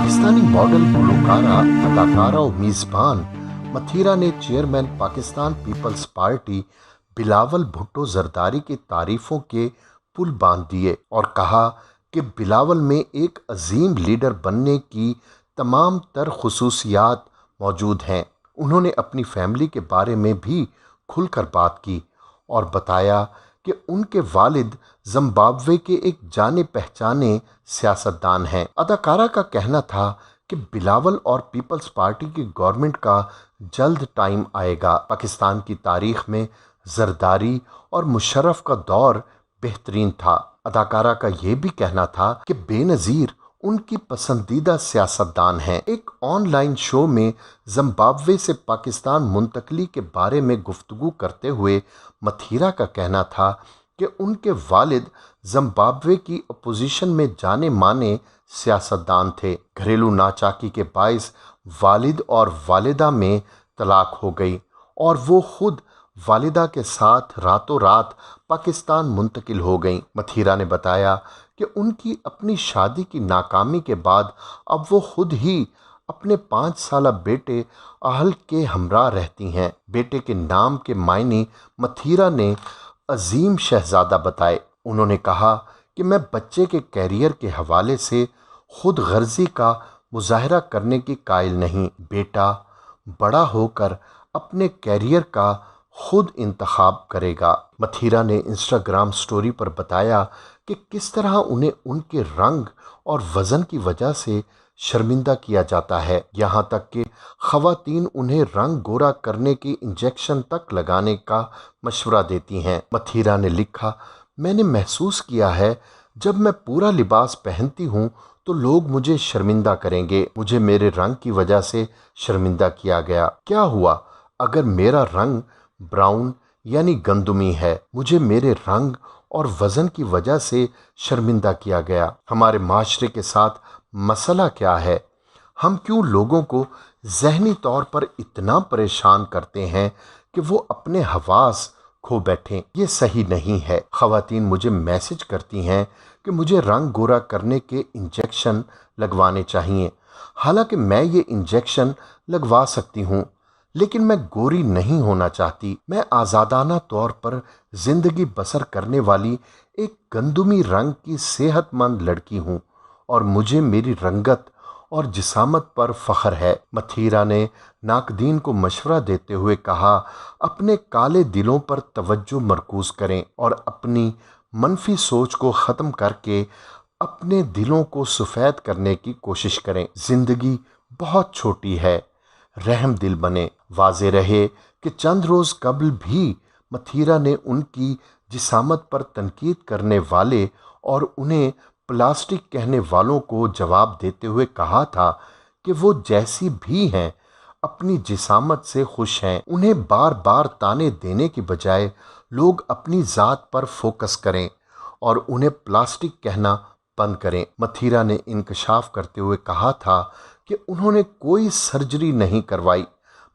Pakistani model, Gulkara, अदाकारा और मेज़बान मथीरा ने chairman Pakistan Peoples Party Bilawal Bhutto Zardari की तारीफों के पुल बांध दिए और कहा कि बिलावल में एक अजीम लीडर बनने की तमाम तर खुसूसियात मौजूद हैं। उन्होंने अपनी फैमिली के बारे में भी खुलकर बात की और बताया कि उनके वालिद जिम्बाब्वे के एक जाने पहचाने सियासतदान हैं। अदाकारा का कहना था कि बिलावल और पीपल्स पार्टी की गवर्नमेंट का जल्द टाइम आएगा। पाकिस्तान की तारीख में जरदारी और मुशर्रफ का दौर बेहतरीन था। अदाकारा का ये भी कहना था कि बेनज़ीर उनकी पसंदीदा सियासतदान हैं। एक ऑनलाइन शो में जिम्बाब्वे से पाकिस्तान मुंतकली के बारे में गुफ्तगू करते हुए मथीरा का कहना था कि उनके वालिद जिम्बाब्वे की अपोजिशन में जाने माने सियासतदान थे। घरेलू नाचाकी के बायस वालिद और वालिदा में तलाक हो गई और वो खुद वालिदा के साथ रातों रात पाकिस्तान मुंतकिल हो गईं। मथीरा ने बताया कि उनकी अपनी शादी की नाकामी के बाद अब वो खुद ही अपने 5 साला बेटे अहल के हमरा रहती हैं। बेटे के नाम के मायने मथीरा ने अजीम शहजादा बताए। उन्होंने कहा कि मैं बच्चे के कैरियर के हवाले से खुद गर्जी का मुजाहरा करने की कायल नहीं। बेटा बड़ा होकर अपने कैरियर का खुद इंतखाब करेगा। मथीरा ने इंस्टाग्राम स्टोरी पर बताया कि किस तरह उन्हें उनके रंग और वज़न की वजह से शर्मिंदा किया जाता है, यहाँ तक कि ख़वातीन उन्हें रंग गोरा करने की इंजेक्शन तक लगाने का मशवरा देती हैं। मथीरा ने लिखा, मैंने महसूस किया है जब मैं पूरा लिबास पहनती हूँ तो लोग मुझे शर्मिंदा करेंगे। मुझे मेरे रंग की वजह से शर्मिंदा किया गया। क्या हुआ अगर मेरा रंग ब्राउन यानी गंदुमी है? मुझे मेरे रंग और वज़न की वजह से शर्मिंदा किया गया। हमारे माशरे के साथ मसला क्या है? हम क्यों लोगों को ज़हनी तौर पर इतना परेशान करते हैं कि वो अपने हवास खो बैठें? ये सही नहीं है। ख़वातीन मुझे मैसेज करती हैं कि मुझे रंग गोरा करने के इंजेक्शन लगवाने चाहिए। हालांकि मैं ये इंजेक्शन लगवा सकती हूँ, लेकिन मैं गोरी नहीं होना चाहती। मैं आज़ादाना तौर पर ज़िंदगी बसर करने वाली एक गंदुमी रंग की सेहतमंद लड़की हूँ और मुझे मेरी रंगत और जिसामत पर फ़ख्र है। मथीरा ने नाकदीन को मशवरा देते हुए कहा, अपने काले दिलों पर तवज्जो मरकूज़ करें और अपनी मनफी सोच को ख़त्म करके अपने दिलों को सफ़ेद करने की कोशिश करें। ज़िंदगी बहुत छोटी है, रहम दिल बने। वाज़े रहे कि चंद रोज़ कबल भी मथीरा ने उनकी जिसामत पर तनकीद करने वाले और उन्हें प्लास्टिक कहने वालों को जवाब देते हुए कहा था कि वो जैसी भी हैं अपनी जिसामत से खुश हैं। उन्हें बार बार ताने देने की बजाय लोग अपनी ज़ात पर फोकस करें और उन्हें प्लास्टिक कहना बंद करें। मथीरा ने इंकशाफ करते हुए कहा था कि उन्होंने कोई सर्जरी नहीं करवाई,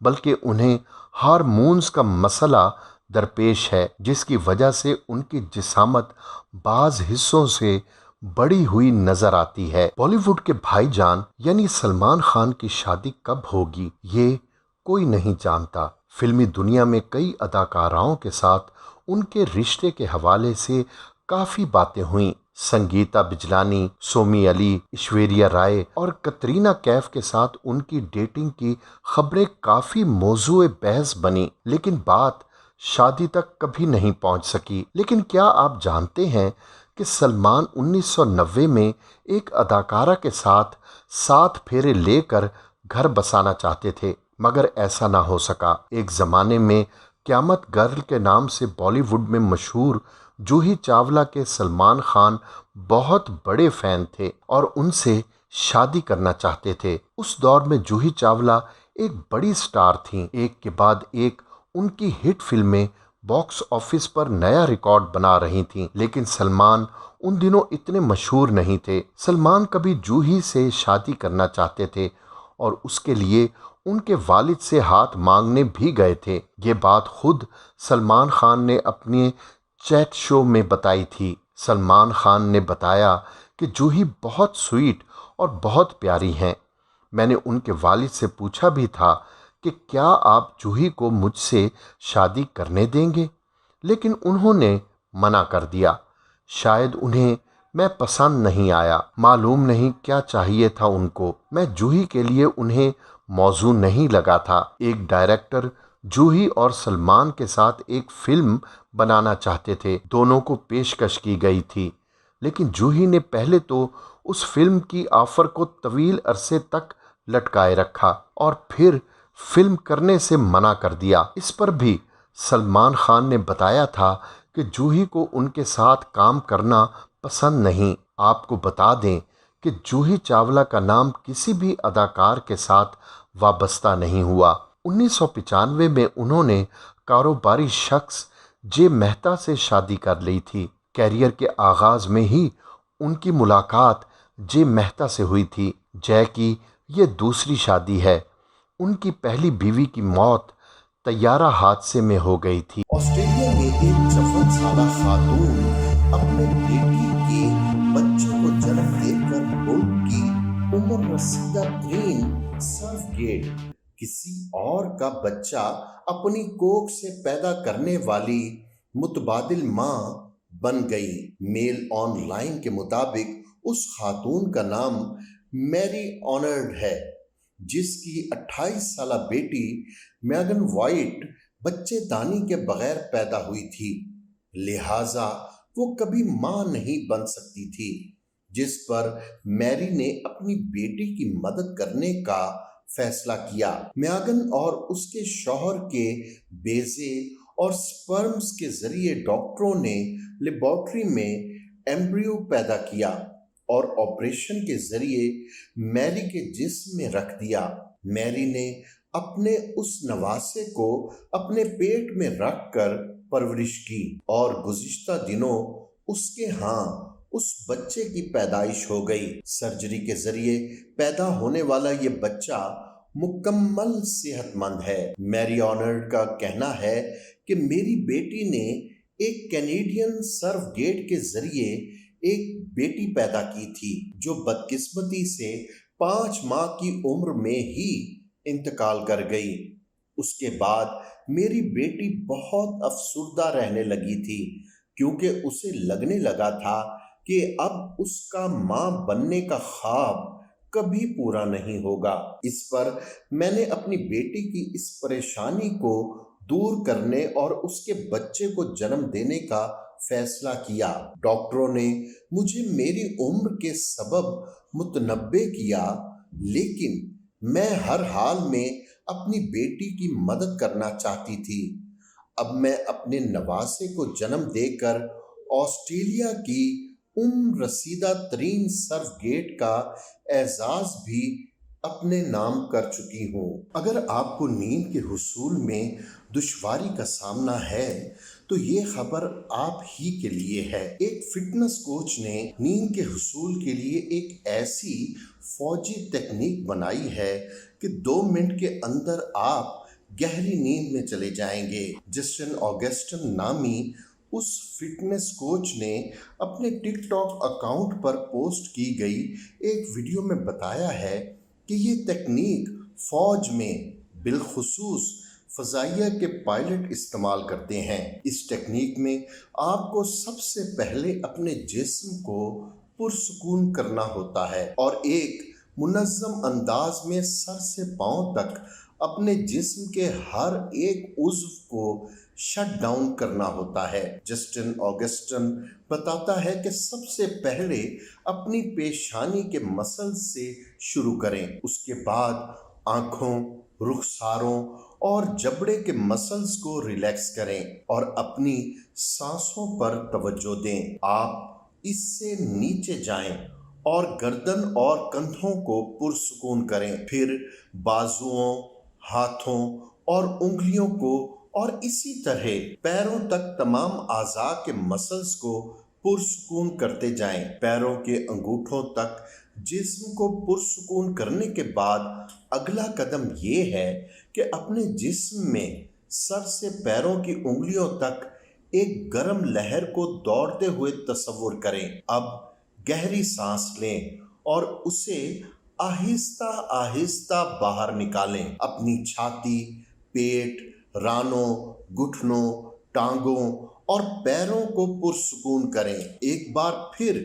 बल्कि उन्हें हार्मोन्स का मसला दरपेश है, जिसकी वजह से उनकी जिसामत बाज़ हिस्सों से बड़ी हुई नज़र आती है। बॉलीवुड के भाईजान यानी सलमान खान की शादी कब होगी ये कोई नहीं जानता। फिल्मी दुनिया में कई अदाकाराओं के साथ उनके रिश्ते के हवाले से काफ़ी बातें हुईं। संगीता बिजलानी, सोमी अली, ऐश्वर्या राय और कतरीना कैफ के साथ उनकी डेटिंग की खबरें काफ़ी मौजूए बहस बनी, लेकिन बात शादी तक कभी नहीं पहुंच सकी। लेकिन क्या आप जानते हैं कि सलमान 1990 में एक अदाकारा के साथ 7 फेरे लेकर घर बसाना चाहते थे, मगर ऐसा ना हो सका। एक ज़माने में क़यामत गर्ल के नाम से बॉलीवुड में मशहूर जूही चावला के सलमान खान बहुत बड़े फ़ैन थे और उनसे शादी करना चाहते थे। उस दौर में जूही चावला एक बड़ी स्टार थीं। एक के बाद एक उनकी हिट फिल्में बॉक्स ऑफिस पर नया रिकॉर्ड बना रही थीं, लेकिन सलमान उन दिनों इतने मशहूर नहीं थे। सलमान कभी जूही से शादी करना चाहते थे और उसके लिए उनके वालिद से हाथ मांगने भी गए थे। ये बात खुद सलमान खान ने अपने चैट शो में बताई थी। सलमान खान ने बताया कि जूही बहुत स्वीट اور بہت پیاری ہیں۔ میں نے ان کے والد سے پوچھا بھی تھا کہ کیا آپ جوہی کو مجھ سے شادی کرنے دیں گے، لیکن انہوں نے منع کر دیا۔ شاید انہیں میں پسند نہیں آیا، معلوم نہیں کیا چاہیے تھا ان کو۔ میں جوہی کے لیے انہیں موزوں نہیں لگا تھا۔ ایک ڈائریکٹر جوہی اور سلمان کے ساتھ ایک فلم بنانا چاہتے تھے، دونوں کو پیشکش کی گئی تھی، لیکن جوہی نے پہلے تو اس فلم کی آفر کو طویل عرصے تک لٹکائے رکھا اور پھر فلم کرنے سے منع کر دیا۔ اس پر بھی سلمان خان نے بتایا تھا کہ جوہی کو ان کے ساتھ کام کرنا پسند نہیں۔ آپ کو بتا دیں کہ جوہی چاولہ کا نام کسی بھی اداکار کے ساتھ وابستہ نہیں ہوا۔ 1995 میں انہوں نے کاروباری شخص جے مہتا سے شادی کر لی تھی۔ کیریئر کے آغاز میں ہی ان کی ملاقات جے مہتا سے ہوئی تھی۔ جے کی یہ دوسری شادی ہے۔ ان کی پہلی بیوی کی موت طیارہ حادثے میں ہو گئی تھی۔ آسٹریلیا میں ایک 54 سالہ خاتون اپنے بیٹی کے بچے کو جنم دے کر ملک کی عمر رسیدہ ترین سرفگیٹ، کسی اور کا بچہ اپنی کوکھ سے پیدا کرنے والی متبادل ماں بن گئی۔ میل آن لائن کے مطابق اس خاتون کا نام میری آنرڈ ہے، جس کی 28 سالہ بیٹی میگن وائٹ بچے دانی کے بغیر پیدا ہوئی تھی، لہٰذا وہ کبھی ماں نہیں بن سکتی تھی، جس پر میری نے اپنی بیٹی کی مدد کرنے کا فیصلہ کیا۔ میگن اور اس کے شوہر کے بیضے اور سپرمز کے ذریعے ڈاکٹروں نے لیبارٹری میں ایمبریو پیدا کیا اور آپریشن کے ذریعے میری کے جسم میں رکھ دیا۔ میری نے اپنے اس نواسے کو اپنے پیٹ میں رکھ کر پرورش کی اور گزشتہ دنوں اس کے ہاں اس بچے کی پیدائش ہو گئی۔ سرجری کے ذریعے پیدا ہونے والا یہ بچہ مکمل صحت مند ہے۔ میری آنرڈ کا کہنا ہے کہ میری بیٹی نے ایک کینیڈین سرفگیٹ کے ذریعے ایک بیٹی پیدا کی تھی، جو بدقسمتی سے 5 ماہ کی عمر میں ہی انتقال کر گئی۔ اس کے بعد میری بیٹی بہت افسردہ رہنے لگی تھی، کیونکہ اسے لگنے لگا تھا کہ اب اس کا ماں بننے کا خواب کبھی پورا نہیں ہوگا۔ اس پر میں نے اپنی بیٹی کی اس پریشانی کو دور کرنے اور اس کے بچے کو جنم دینے کا فیصلہ کیا۔ ڈاکٹروں نے مجھے میری عمر کے سبب متنبع کیا، لیکن میں ہر حال میں اپنی بیٹی کی مدد کرنا چاہتی تھی۔ اب میں اپنے نواسے کو جنم دے کر آسٹریلیا کی رسیدہ ترین سرفگیٹ کا اعزاز بھی اپنے نام کر چکی ہوں۔ اگر آپ کو نیند کے حصول میں دشواری کا سامنا ہے تو یہ خبر آپ ہی کے لیے ہے۔ ایک فٹنس کوچ نے نیند کے حصول کے لیے ایک ایسی فوجی تکنیک بنائی ہے کہ 2 منٹ کے اندر آپ گہری نیند میں چلے جائیں گے۔ جسٹن آگسٹن نامی اس فٹنس کوچ نے اپنے ٹک ٹاک اکاؤنٹ پر پوسٹ کی گئی ایک ویڈیو میں بتایا ہے کہ یہ تکنیک فوج میں بالخصوص فضائیہ کے پائلٹ استعمال کرتے ہیں۔ اس تکنیک میں آپ کو سب سے پہلے اپنے جسم کو پرسکون کرنا ہوتا ہے اور ایک منظم انداز میں سر سے پاؤں تک اپنے جسم کے ہر ایک عضو کو شٹ ڈاؤن کرنا ہوتا ہے۔ جسٹن آگسٹن بتاتا ہے کہ سب سے پہلے اپنی پیشانی کے مسل سے شروع کریں، اس کے بعد آنکھوں، رخساروں اور جبڑے کے مسلز کو ریلیکس کریں اور اپنی سانسوں پر توجہ دیں۔ آپ اس سے نیچے جائیں اور گردن اور کندھوں کو پرسکون کریں، پھر بازوؤں، ہاتھوں اور انگلیوں کو اور اسی طرح پیروں تک تمام اعضاء کے مسلز کو پرسکون کرتے جائیں۔ پیروں کے انگوٹھوں تک جسم کو پرسکون کرنے کے بعد اگلا قدم یہ ہے کہ اپنے جسم میں سر سے پیروں کی انگلیوں تک ایک گرم لہر کو دوڑتے ہوئے تصور کریں۔ اب گہری سانس لیں और उसे आहिस्ता आहिस्ता बाहर निकालें। अपनी छाती, पेट, रानों, घुटनों, टांगों और पैरों को पुरसुकून करें। एक बार फिर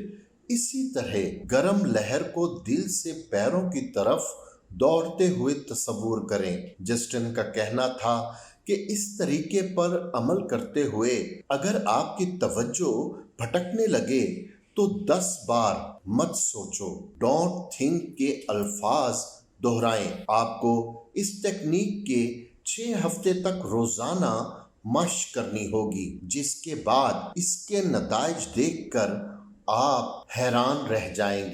इसी तरह गरम लहर को दिल से पैरों की तरफ दौड़ते हुए तस्वुर करें। जस्टिन का कहना था कि इस तरीके पर अमल करते हुए अगर आपकी तवज्जो भटकने लगे तो 10 बार मत सोचो, डोंट थिंक के अल्फाज दोहराएं। आपको इस टेक्निक के 6 हफ्ते तक रोजाना मश्क करनी होगी, जिसके बाद इसके नताइज देखकर आप हैरान रह जाएंगे।